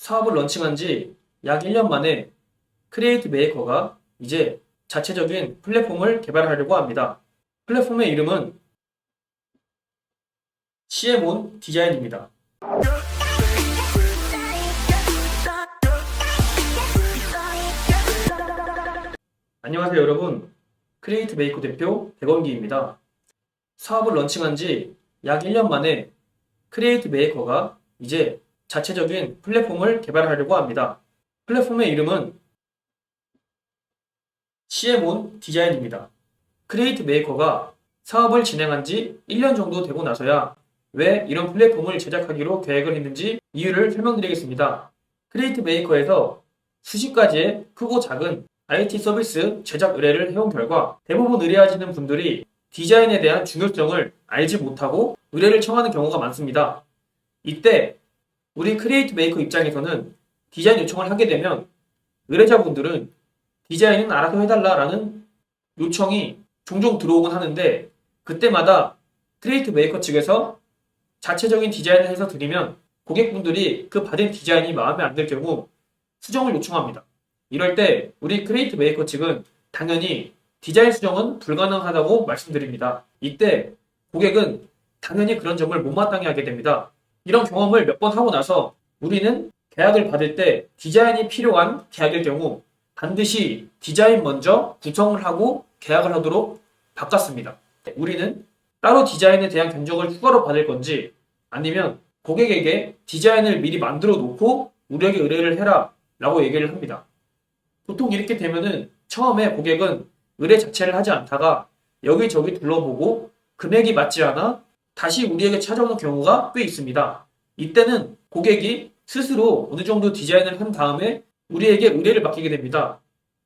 사업을 런칭한 지 약 1년 만에 크리에이트 메이커가 이제 자체적인 플랫폼을 개발하려고 합니다. 플랫폼의 이름은 CM온 디자인입니다. 안녕하세요 여러분. 크리에이트 메이커 대표 백원기입니다. 사업을 런칭한 지 약 1년 만에 크리에이트 메이커가 이제 자체적인 플랫폼을 개발하려고 합니다. 플랫폼의 이름은 CM온 디자인입니다. 크리에이트 메이커가 사업을 진행한 지 1년 정도 되고 나서야 왜 이런 플랫폼을 제작하기로 계획을 했는지 이유를 설명드리겠습니다. 크리에이트 메이커에서 수십 가지의 크고 작은 IT 서비스 제작 의뢰를 해온 결과 대부분 의뢰하시는 분들이 디자인에 대한 중요성을 알지 못하고 의뢰를 청하는 경우가 많습니다. 이때 우리 크리에이트 메이커 입장에서는 디자인 요청을 하게 되면 의뢰자분들은 디자인은 알아서 해달라라는 요청이 종종 들어오곤 하는데 그때마다 크리에이트 메이커 측에서 자체적인 디자인을 해서 드리면 고객분들이 그 받은 디자인이 마음에 안 들 경우 수정을 요청합니다. 이럴 때 우리 크리에이트 메이커 측은 당연히 디자인 수정은 불가능하다고 말씀드립니다. 이때 고객은 당연히 그런 점을 못마땅해 하게 됩니다. 이런 경험을 몇 번 하고 나서 우리는 계약을 받을 때 디자인이 필요한 계약일 경우 반드시 디자인 먼저 구성을 하고 계약을 하도록 바꿨습니다. 우리는 따로 디자인에 대한 견적을 추가로 받을 건지 아니면 고객에게 디자인을 미리 만들어 놓고 우리에게 의뢰를 해라 라고 얘기를 합니다. 보통 이렇게 되면은 처음에 고객은 의뢰 자체를 하지 않다가 여기저기 둘러보고 금액이 맞지 않아 다시 우리에게 찾아오는 경우가 꽤 있습니다. 이때는 고객이 스스로 어느 정도 디자인을 한 다음에 우리에게 의뢰를 맡기게 됩니다.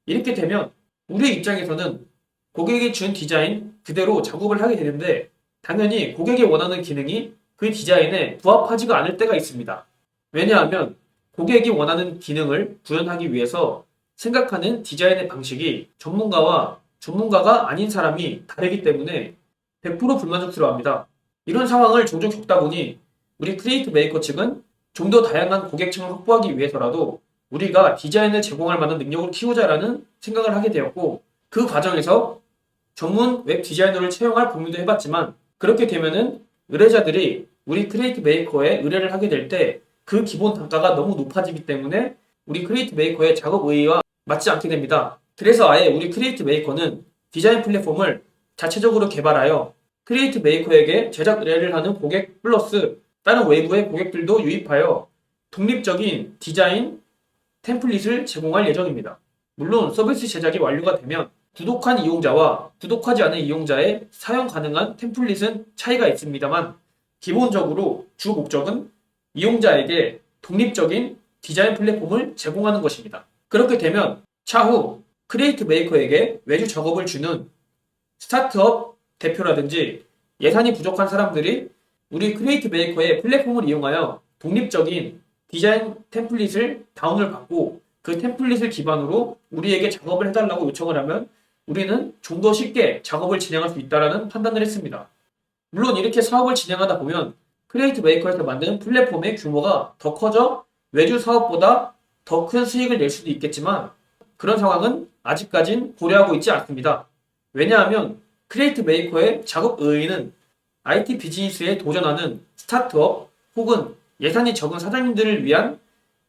이렇게 되면 우리 입장에서는 고객이 준 디자인 그대로 작업을 하게 되는데 당연히 고객이 원하는 기능이 그 디자인에 부합하지가 않을 때가 있습니다. 왜냐하면 고객이 원하는 기능을 구현하기 위해서 생각하는 디자인의 방식이 전문가와 전문가가 아닌 사람이 다르기 때문에 100% 불만족스러워합니다. 이런 상황을 종종 겪다 보니 우리 크리에이트 메이커 측은 좀 더 다양한 고객층을 확보하기 위해서라도 우리가 디자인을 제공할 만한 능력을 키우자라는 생각을 하게 되었고 그 과정에서 전문 웹 디자이너를 채용할 고민도 해봤지만 그렇게 되면은 의뢰자들이 우리 크리에이트 메이커에 의뢰를 하게 될 때 그 기본 단가가 너무 높아지기 때문에 우리 크리에이트 메이커의 작업 의의와 맞지 않게 됩니다. 그래서 아예 우리 크리에이트 메이커는 디자인 플랫폼을 자체적으로 개발하여 크리에이트 메이커에게 제작 의뢰를 하는 고객 플러스 다른 외부의 고객들도 유입하여 독립적인 디자인 템플릿을 제공할 예정입니다. 물론 서비스 제작이 완료가 되면 구독한 이용자와 구독하지 않은 이용자의 사용 가능한 템플릿은 차이가 있습니다만 기본적으로 주 목적은 이용자에게 독립적인 디자인 플랫폼을 제공하는 것입니다. 그렇게 되면 차후 크리에이트 메이커에게 외주 작업을 주는 스타트업 대표라든지 예산이 부족한 사람들이 우리 크리에이트 메이커의 플랫폼을 이용하여 독립적인 디자인 템플릿을 다운을 받고 그 템플릿을 기반으로 우리에게 작업을 해달라고 요청을 하면 우리는 좀 더 쉽게 작업을 진행할 수 있다는 판단을 했습니다. 물론 이렇게 사업을 진행하다 보면 크리에이트 메이커에서 만든 플랫폼의 규모가 더 커져 외주 사업보다 더 큰 수익을 낼 수도 있겠지만 그런 상황은 아직까진 고려하고 있지 않습니다. 왜냐하면 크리에이트 메이커의 작업 의의는 IT 비즈니스에 도전하는 스타트업 혹은 예산이 적은 사장님들을 위한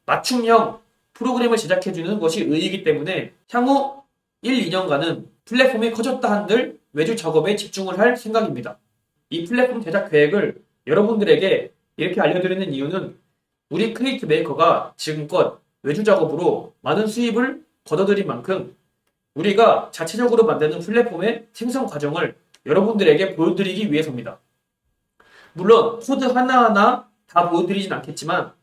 맞춤형 프로그램을 제작해주는 것이 의의이기 때문에 향후 1, 2년간은 플랫폼이 커졌다 한들 외주 작업에 집중을 할 생각입니다. 이 플랫폼 제작 계획을 여러분들에게 이렇게 알려드리는 이유는 우리 크리에이트 메이커가 지금껏 외주 작업으로 많은 수입을 거둬들인 만큼 우리가 자체적으로 만드는 플랫폼의 생성 과정을 여러분들에게 보여드리기 위해서입니다. 물론 코드 하나하나 다 보여드리진 않겠지만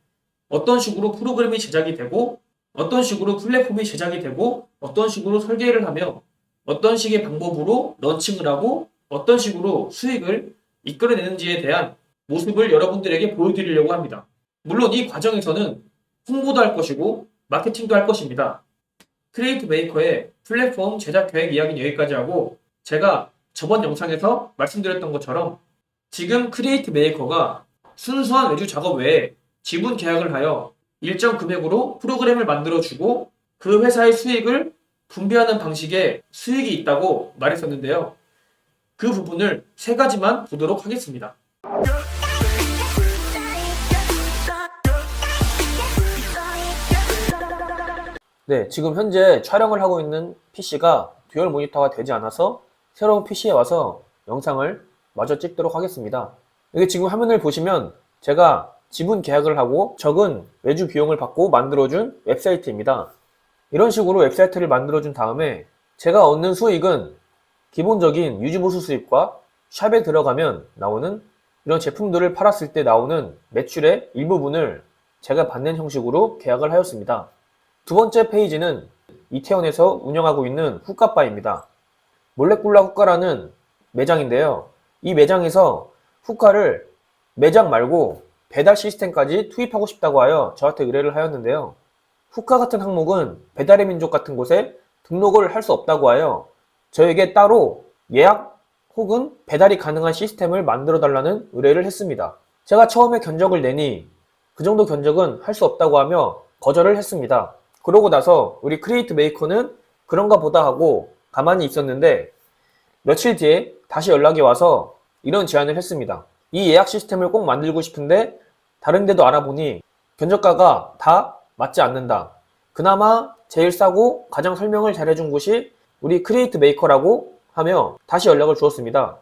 어떤 식으로 프로그램이 제작이 되고 어떤 식으로 플랫폼이 제작이 되고 어떤 식으로 설계를 하며 어떤 식의 방법으로 런칭을 하고 어떤 식으로 수익을 이끌어내는지에 대한 모습을 여러분들에게 보여드리려고 합니다. 물론 이 과정에서는 홍보도 할 것이고 마케팅도 할 것입니다. 크리에이트 메이커의 플랫폼 제작 계획 이야기는 여기까지 하고 제가 저번 영상에서 말씀드렸던 것처럼 지금 크리에이트 메이커가 순수한 외주 작업 외에 지분 계약을 하여 일정 금액으로 프로그램을 만들어주고 그 회사의 수익을 분배하는 방식의 수익이 있다고 말했었는데요. 그 부분을 세 가지만 보도록 하겠습니다. 네, 지금 현재 촬영을 하고 있는 PC가 듀얼 모니터가 되지 않아서 새로운 PC에 와서 영상을 마저 찍도록 하겠습니다. 여기 지금 화면을 보시면 제가 지분 계약을 하고 적은 외주 비용을 받고 만들어준 웹사이트입니다. 이런 식으로 웹사이트를 만들어준 다음에 제가 얻는 수익은 기본적인 유지보수 수입과 샵에 들어가면 나오는 이런 제품들을 팔았을 때 나오는 매출의 일부분을 제가 받는 형식으로 계약을 하였습니다. 두 번째 페이지는 이태원에서 운영하고 있는 후카바입니다. 몰레쿨라 후카라는 매장인데요. 이 매장에서 후카를 매장 말고 배달 시스템까지 투입하고 싶다고 하여 저한테 의뢰를 하였는데요. 후카 같은 항목은 배달의 민족 같은 곳에 등록을 할 수 없다고 하여 저에게 따로 예약 혹은 배달이 가능한 시스템을 만들어 달라는 의뢰를 했습니다. 제가 처음에 견적을 내니 그 정도 견적은 할 수 없다고 하며 거절을 했습니다. 그러고 나서 우리 크리에이트 메이커는 그런가 보다 하고 가만히 있었는데 며칠 뒤에 다시 연락이 와서 이런 제안을 했습니다. 이 예약 시스템을 꼭 만들고 싶은데 다른 데도 알아보니 견적가가 다 맞지 않는다. 그나마 제일 싸고 가장 설명을 잘해준 곳이 우리 크리에이트 메이커라고 하며 다시 연락을 주었습니다.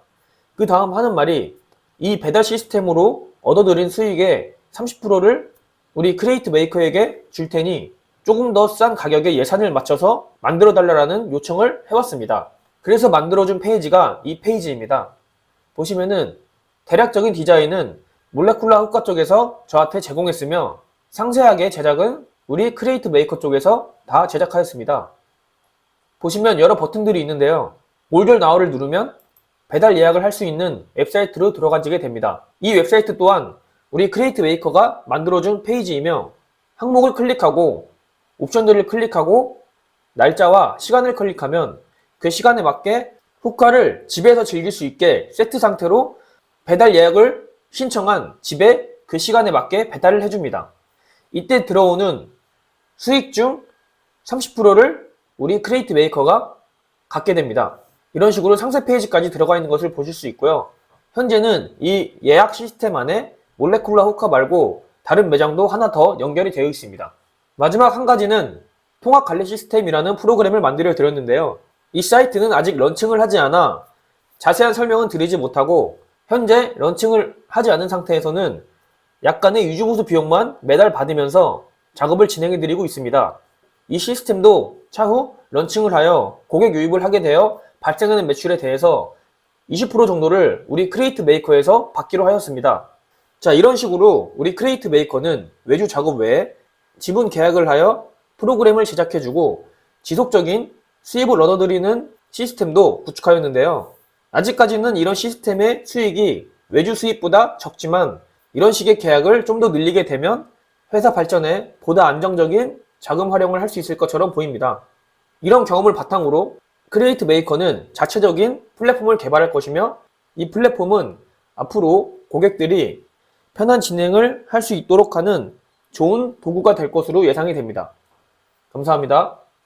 그 다음 하는 말이 이 배달 시스템으로 얻어들인 수익의 30%를 우리 크리에이트 메이커에게 줄 테니 조금 더 싼 가격에 예산을 맞춰서 만들어 달라는 요청을 해왔습니다. 그래서 만들어준 페이지가 이 페이지입니다. 보시면은 대략적인 디자인은 몰레쿨라 후카 쪽에서 저한테 제공했으며 상세하게 제작은 우리 크리에이트 메이커 쪽에서 다 제작하였습니다. 보시면 여러 버튼들이 있는데요. 올결 나우를 누르면 배달 예약을 할 수 있는 웹사이트로 들어가지게 됩니다. 이 웹사이트 또한 우리 크리에이트 메이커가 만들어준 페이지이며 항목을 클릭하고 옵션들을 클릭하고 날짜와 시간을 클릭하면 그 시간에 맞게 후카를 집에서 즐길 수 있게 세트 상태로 배달 예약을 신청한 집에 그 시간에 맞게 배달을 해줍니다. 이때 들어오는 수익 중 30%를 우리 크리에이트 메이커가 갖게 됩니다. 이런 식으로 상세 페이지까지 들어가 있는 것을 보실 수 있고요. 현재는 이 예약 시스템 안에 몰레쿨라 후카 말고 다른 매장도 하나 더 연결이 되어 있습니다. 마지막 한 가지는 통합 관리 시스템이라는 프로그램을 만들어 드렸는데요. 이 사이트는 아직 런칭을 하지 않아 자세한 설명은 드리지 못하고 현재 런칭을 하지 않은 상태에서는 약간의 유지보수 비용만 매달 받으면서 작업을 진행해 드리고 있습니다. 이 시스템도 차후 런칭을 하여 고객 유입을 하게 되어 발생하는 매출에 대해서 20% 정도를 우리 크리에이트 메이커에서 받기로 하였습니다. 자, 이런 식으로 우리 크리에이트 메이커는 외주 작업 외에 지분 계약을 하여 프로그램을 제작해주고 지속적인 수입을 얻어들이는 시스템도 구축하였는데요. 아직까지는 이런 시스템의 수익이 외주 수입보다 적지만 이런 식의 계약을 좀 더 늘리게 되면 회사 발전에 보다 안정적인 자금 활용을 할 수 있을 것처럼 보입니다. 이런 경험을 바탕으로 크리에이트 메이커는 자체적인 플랫폼을 개발할 것이며 이 플랫폼은 앞으로 고객들이 편한 진행을 할 수 있도록 하는 좋은 도구가 될 것으로 예상이 됩니다. 감사합니다.